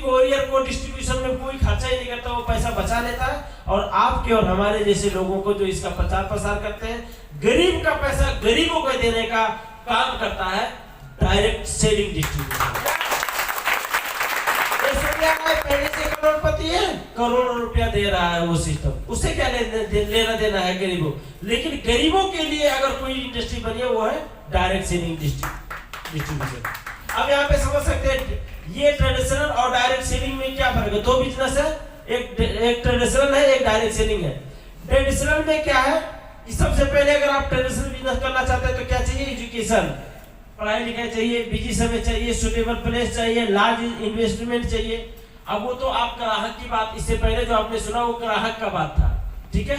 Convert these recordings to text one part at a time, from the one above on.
Courier को distribution में कोई खर्चा ही नहीं करता, वो पैसा बचा लेता है और आपके और हमारे जैसे लोगों को जो इसका प्रचार प्रसार करते हैं, गरीब का पैसा गरीबों को देने का काम करता है डायरेक्ट सेलिंग डिस्ट्रीब्यूशन। पहले से करोड़पति है, करोड़ों रुपया दे रहा है वो सिस्टम, उससे क्या लेना देना है गरीबों। लेकिन गरीबों के लिए अगर कोई इंडस्ट्री बनी है वो है डायरेक्ट सेलिंग डिस्ट्रीब्यूशन। अब यहाँ पे समझ सकते हैं ये ट्रेडिशनल और डायरेक्ट सेलिंग में क्या फर्क है। दो बिजनेस है, एक ट्रेडिशनल है, एक डायरेक्ट सेलिंग है। ट्रेडिशनल में क्या है कि सबसे पहले अगर आप ट्रेडिशनल बिजनेस करना चाहते हैं तो क्या चाहिए, एजुकेशन, पढ़ाई लिखाई चाहिए, बिजी समय चाहिए, सुटेबल प्लेस चाहिए, लार्ज इन्वेस्टमेंट चाहिए। अब वो तो आप ग्राहक की बात, इससे पहले जो आपने सुना वो ग्राहक का बात था, ठीक है।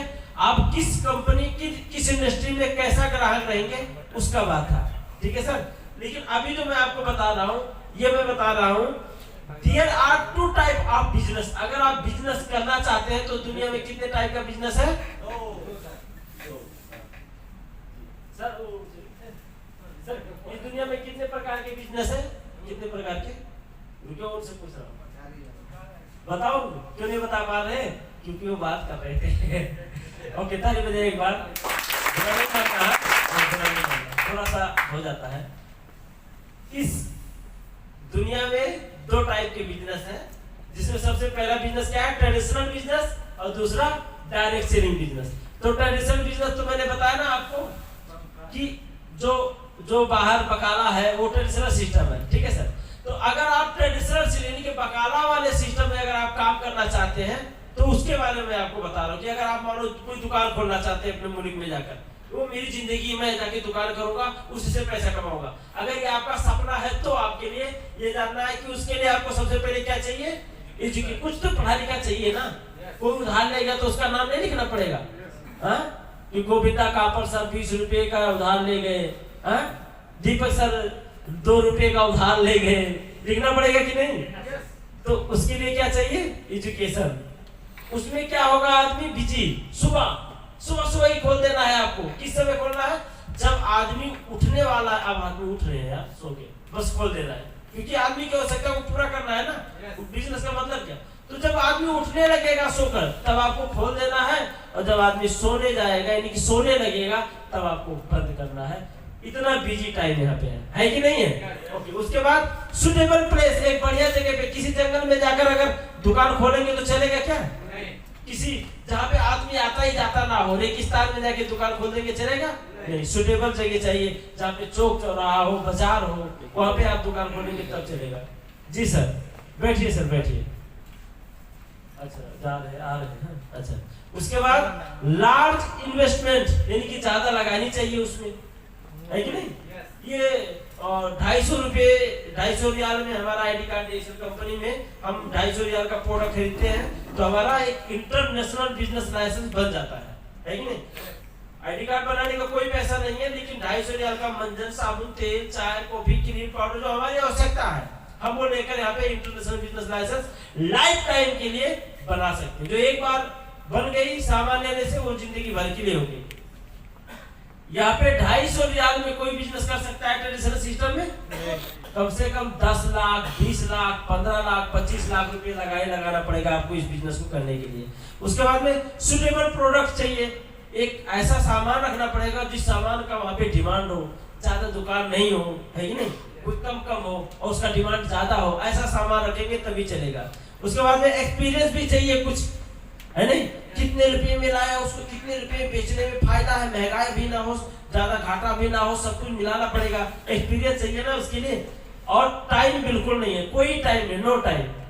आप किस कंपनी की किस इंडस्ट्री में कैसा ग्राहक रहेंगे उसका बात था, ठीक है सर। लेकिन अभी जो मैं आपको बता रहा हूँ, ये मैं बता रहा हूँ there are two type of business. अगर आप बिजनेस करना चाहते हैं तो दुनिया में कितने टाइप का बिजनेस है सर? इस दुनिया में कितने प्रकार के बिजनेस है, कितने प्रकार के? रुको उनसे पूछ रहा हूँ, बताओ क्यों नहीं बता पा रहे? क्योंकि वो बात कर रहे थे। ओके, ताली बजाइए एक बार। थोड़ा सा हो जाता है। इस दुनिया में दो टाइप के बिजनेस है, जिसमें सबसे पहला बिजनेस क्या है, ट्रेडिशनल बिजनेस, और दूसरा डायरेक्ट सेलिंग बिजनेस। तो ट्रेडिशनल बिजनेस तो मैंने बताया ना आपको कि जो बाहर बकाला है वो ट्रेडिशनल सिस्टम है, ठीक है सर। तो अगर आप ट्रेडिशनल से यानी कि बकाला वाले सिस्टम में अगर आप काम करना चाहते हैं तो उसके बारे में आपको बता रहा हूँ कि अगर आप मानो कोई दुकान खोलना चाहते हैं अपने मुल्क में जाकर, वो मेरी जिंदगी में जाके दुकान करूंगा, उसी से पैसा कमाऊंगा, अगर ये आपका सपना है तो आपके लिए ये जानना है कि उसके लिए आपको सबसे पहले क्या चाहिए, एजुकेशन, कुछ तो पढ़ा लिखा चाहिए ना। कोई उधार लेगा तो उसका नाम नहीं लिखना पड़ेगा, हाँ, कि गोविंदा कापर सर 20 रुपए का उधार ले गए, हाँ, दीपक सर 2 रुपए का उधार ले गए, लिखना पड़ेगा कि नहीं? तो उसके लिए क्या चाहिए, एजुकेशन। उसमें क्या होगा, आदमी बिजी, सुबह ही खोल देना है आपको। किस समय खोलना है, जब आदमी उठने वाला है। अब आदमी उठ रहे हैं यार सो के, बस खोल देना है, क्योंकि आदमी की आवश्यकता को पूरा करना है ना। बिजनेस का मतलब क्या, तो जब आदमी उठने लगेगा सोकर तब आपको खोल देना है, और जब आदमी सोने जाएगा यानी कि सोने लगेगा तब आपको बंद करना है। इतना बिजी टाइम यहाँ पे है कि नहीं है? ओके, उसके बाद सुटेबल प्लेस, एक बढ़िया जगह पे, किसी जंगल में जाकर अगर दुकान खोलेंगे तो चलेगा क्या? किसी जहाँ पे आदमी आता ही जाता ना हो, रेगिस्तान में जाके दुकान खोल देंगे चलेगा? नहीं, सुटेबल जगह चाहिए जहाँ पे चौक चौराहा हो, बाजार हो, वहाँ पे आप दुकान खोलेंगे तब चलेगा। जी सर, बैठिए सर, बैठिए। अच्छा, जा रहे आ रहे हैं, अच्छा। उसके बाद लार्ज इन्वेस्टमेंट यानी कि ज्यादा लगानी चाहिए उसमें, है कि नहीं? ये 250 रियाल में हमारा आईडी कार्ड, कंपनी में हम 250 रियाल का प्रोडक्ट खरीदते हैं तो हमारा एक इंटरनेशनल बिजनेस लाइसेंस बन जाता है कि नहीं? आईडी कार्ड बनाने का कोई पैसा नहीं है, लेकिन 250 रियाल का मंजन, साबुन, तेल, चाय, कॉफी, क्रीम पाउडर जो हमारी आवश्यकता है, हम वो लेकर यहाँ पे international business licence life time के लिए बना सकते हैं। जो एक बार बन गई सामान लेने से, वो जिंदगी भर के लिए होगी। यहाँ पे 250 रियाल में कोई बिजनेस कर सकता है ट्रेडिशनल सिस्टम में? कम से कम 10 लाख, 20 लाख, 15 लाख, 25 लाख रुपए लगाना पड़ेगा आपको इस बिजनेस को करने के लिए। उसके बाद में सुटेबल प्रोडक्ट चाहिए, एक ऐसा सामान रखना पड़ेगा जिस सामान का वहाँ पे डिमांड हो, ज्यादा दुकान नहीं हो, है कि नहीं? कोई कम हो और उसका डिमांड ज्यादा हो, ऐसा सामान रखेंगे तभी चलेगा। उसके बाद में एक्सपीरियंस भी चाहिए कुछ, है नहीं? कितने रुपए में लाया, उसको कितने रुपए बेचने में फायदा है, महंगाई भी ना हो, ज्यादा घाटा भी ना हो, सब कुछ मिलाना पड़ेगा। एक्सपीरियंस चाहिए ना उसके लिए। और टाइम बिल्कुल नहीं है, कोई टाइम नहीं, नो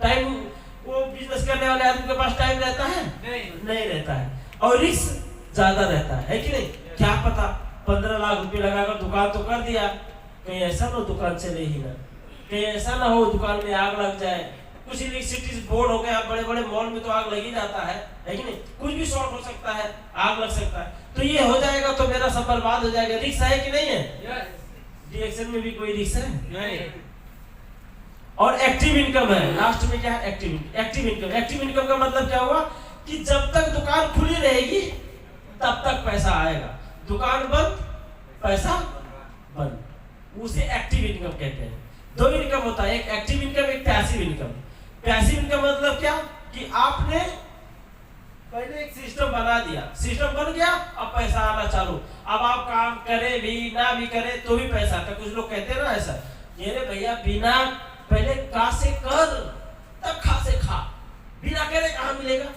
टाइम। वो बिजनेस करने वाले आदमी के पास टाइम रहता है? नहीं रहता है। और रिस्क ज्यादा रहता है कि नहीं? क्या पता 15 लाख रुपए लगाकर दुकान तो कर दिया, कहीं ऐसा ना दुकान चले ही ना, कहीं ऐसा ना हो दुकान में आग लग जाए। कुछ इलेक्ट्रिसिटी बोर्ड हो गया, बड़े बड़े मॉल में तो आग लग ही जाता है कि नहीं? कुछ भी शॉर्ट हो सकता है, आग लग सकता है, तो ये हो जाएगा तो मेरा सब बर्बाद हो जाएगा। रिस्क है कि नहीं है? डिएक्शन में भी कोई रिस्क है नहीं। और एक्टिव इनकम है, लास्ट में क्या है, एक्टिव इनकम। एक्टिव इनकम का मतलब क्या हुआ कि जब तक दुकान खुली रहेगी तब तक पैसा आएगा, दुकान बंद पैसा बंद, उसे एक्टिव इनकम कहते हैं। दो इनकम होता है, एक एक्टिव इनकम, एक पैसिव इनकम। पैसिव इनकम मतलब क्या कि आपने पहले एक सिस्टम बना दिया, सिस्टम बन गया, अब पैसा आना चालू। अब आप काम करे भी ना भी करे तो भी पैसा। तो कुछ लोग कहते हैं ना ऐसा, ये भैया बिना पहले का से कर तब खा से खा, बिना करे कहाँ मिलेगा।